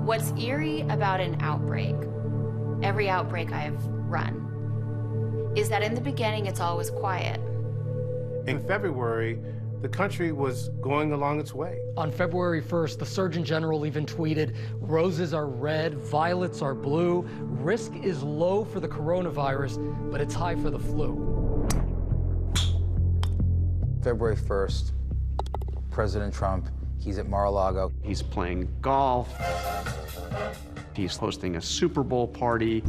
What's eerie about an outbreak, every outbreak I've run, is that in the beginning it's always quiet. In February, the country was going along its way. On February 1st, the Surgeon General even tweeted, "Roses are red, violets are blue. Risk is low for the coronavirus, but it's high for the flu." February 1st, President Trump, he's at Mar-a-Lago. He's playing golf. He's hosting a Super Bowl party.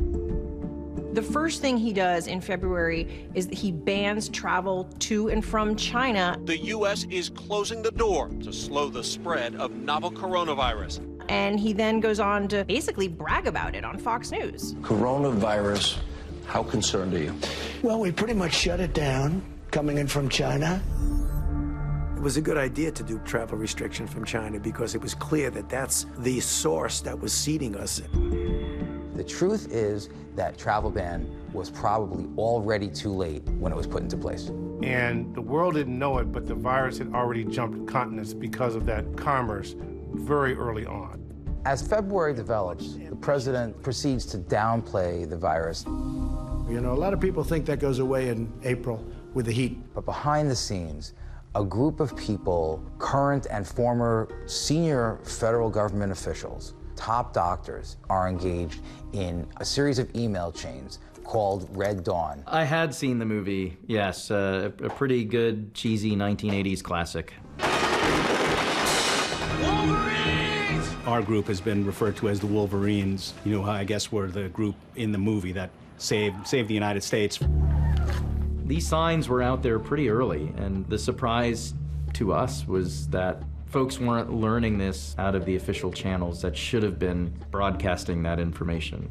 The first thing he does in February is that he bans travel to and from China. The U.S. is closing the door to slow the spread of novel coronavirus. And he then goes on to basically brag about it on Fox News. Coronavirus, how concerned are you? Well, we pretty much shut it down coming in from China. It was a good idea to do travel restriction from China because it was clear that that's the source that was seeding us. The truth is that travel ban was probably already too late when it was put into place. And the world didn't know it, but the virus had already jumped continents because of that commerce very early on. As February develops, the president proceeds to downplay the virus. You know, a lot of people think that goes away in April with the heat. But behind the scenes, a group of people, current and former senior federal government officials, top doctors, are engaged in a series of email chains called Red Dawn. I had seen the movie, yes, a pretty good, cheesy 1980s classic. Wolverines! Our group has been referred to as the Wolverines. You know, I guess we're the group in the movie that saved the United States. These signs were out there pretty early, and the surprise to us was that folks weren't learning this out of the official channels that should have been broadcasting that information.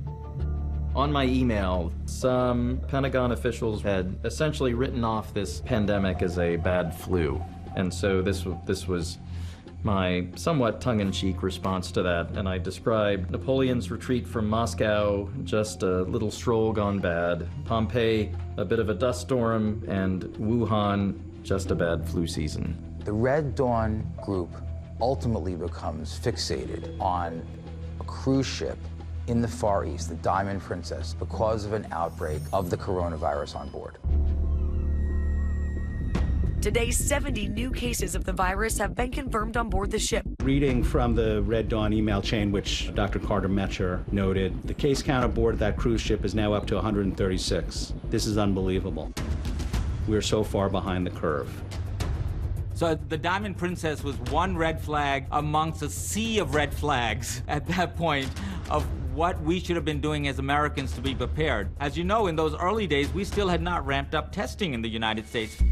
On my email, some Pentagon officials had essentially written off this pandemic as a bad flu. And so this was my somewhat tongue-in-cheek response to that. And I described Napoleon's retreat from Moscow, just a little stroll gone bad, Pompeii, a bit of a dust storm, and Wuhan, just a bad flu season. The Red Dawn group ultimately becomes fixated on a cruise ship in the Far East, the Diamond Princess, because of an outbreak of the coronavirus on board. Today, 70 new cases of the virus have been confirmed on board the ship. Reading from the Red Dawn email chain, which Dr. Carter Metcher noted, the case count aboard that cruise ship is now up to 136. This is unbelievable. We're so far behind the curve. So the Diamond Princess was one red flag amongst a sea of red flags at that point of what we should have been doing as Americans to be prepared. As you know, in those early days, we still had not ramped up testing in the United States.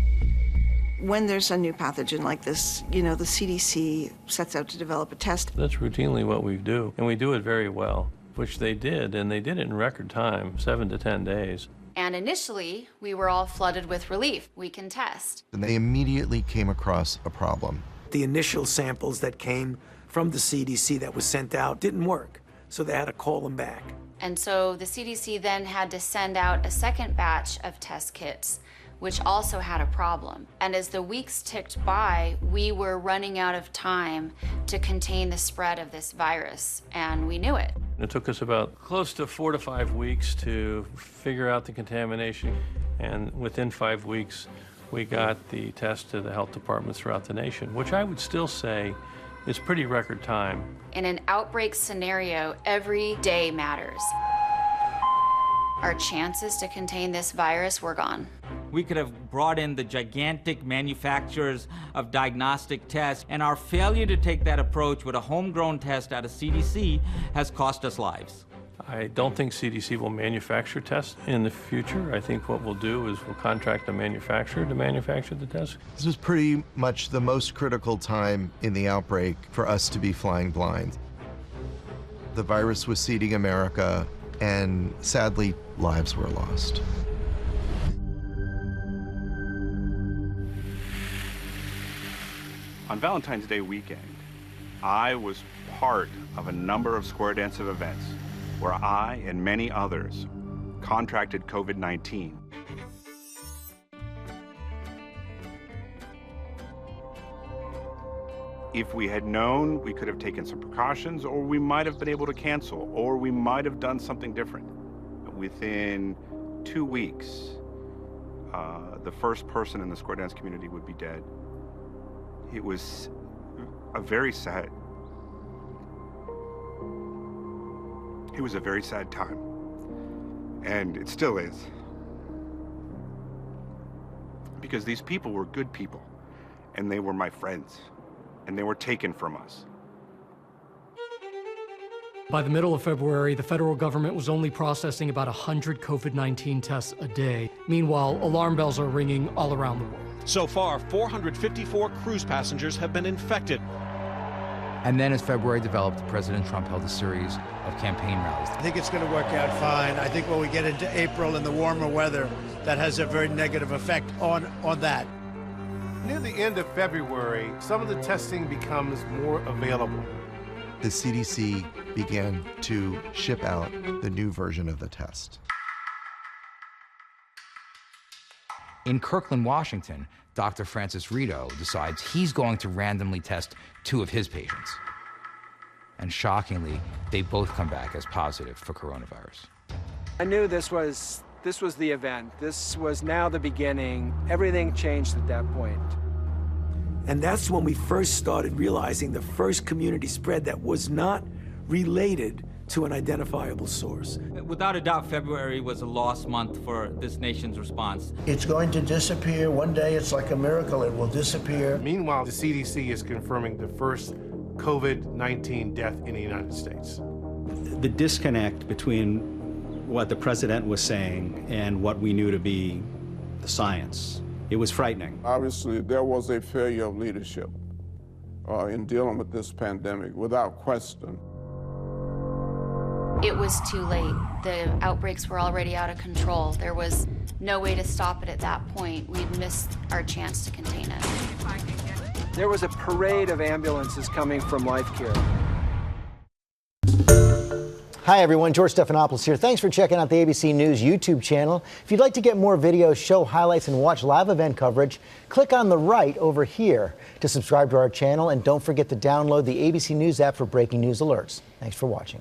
When there's a new pathogen like this, you know, the CDC sets out to develop a test. That's routinely what we do, and we do it very well, which they did, and they did it in record time, 7 to 10 days. And initially, we were all flooded with relief. We can test. And they immediately came across a problem. The initial samples that came from the CDC that was sent out didn't work, so they had to call them back. And so the CDC then had to send out a second batch of test kits, which also had a problem. And as the weeks ticked by, we were running out of time to contain the spread of this virus, and we knew it. It took us about close to 4 to 5 weeks to figure out the contamination, and within 5 weeks, we got the test to the health departments throughout the nation, which I would still say is pretty record time. In an outbreak scenario, every day matters. Our chances to contain this virus were gone. We could have brought in the gigantic manufacturers of diagnostic tests, and our failure to take that approach with a homegrown test out of CDC has cost us lives. I don't think CDC will manufacture tests in the future. I think what we'll do is we'll contract a manufacturer to manufacture the test. This was pretty much the most critical time in the outbreak for us to be flying blind. The virus was seeding America, and sadly, lives were lost. On Valentine's Day weekend, I was part of a number of square dance events where I and many others contracted COVID-19. If we had known, we could have taken some precautions, or we might have been able to cancel, or we might have done something different. Within 2 weeks, the first person in the square dance community would be dead. It was a very sad time. And it still is. Because these people were good people, and they were my friends, and they were taken from us. By the middle of February, the federal government was only processing about 100 COVID-19 tests a day. Meanwhile, alarm bells are ringing all around the world. So far, 454 cruise passengers have been infected. And then as February developed, President Trump held a series of campaign rallies. I think it's going to work out fine. I think when we get into April and the warmer weather, that has a very negative effect on that. Near the end of February, some of the testing becomes more available. The CDC began to ship out the new version of the test. In Kirkland, Washington, Dr. Francis Rito decides he's going to randomly test 2 of his patients. And shockingly, they both come back as positive for coronavirus. I knew this was the event. This was now the beginning. Everything changed at that point. And that's when we first started realizing the first community spread that was not related to an identifiable source. Without a doubt, February was a lost month for this nation's response. It's going to disappear. One day, it's like a miracle. It will disappear. Meanwhile, the CDC is confirming the first COVID-19 death in the United States. The disconnect between what the president was saying and what we knew to be the science, it was frightening. Obviously, there was a failure of leadership in dealing with this pandemic, without question. It was too late. The outbreaks were already out of control. There was no way to stop it at that point. We'd missed our chance to contain it. There was a parade of ambulances coming from Life Care. Hi everyone, George Stephanopoulos here. Thanks for checking out the ABC News YouTube channel. If you'd like to get more videos, show highlights, and watch live event coverage, click on the right over here to subscribe to our channel, and don't forget to download the ABC News app for breaking news alerts. Thanks for watching.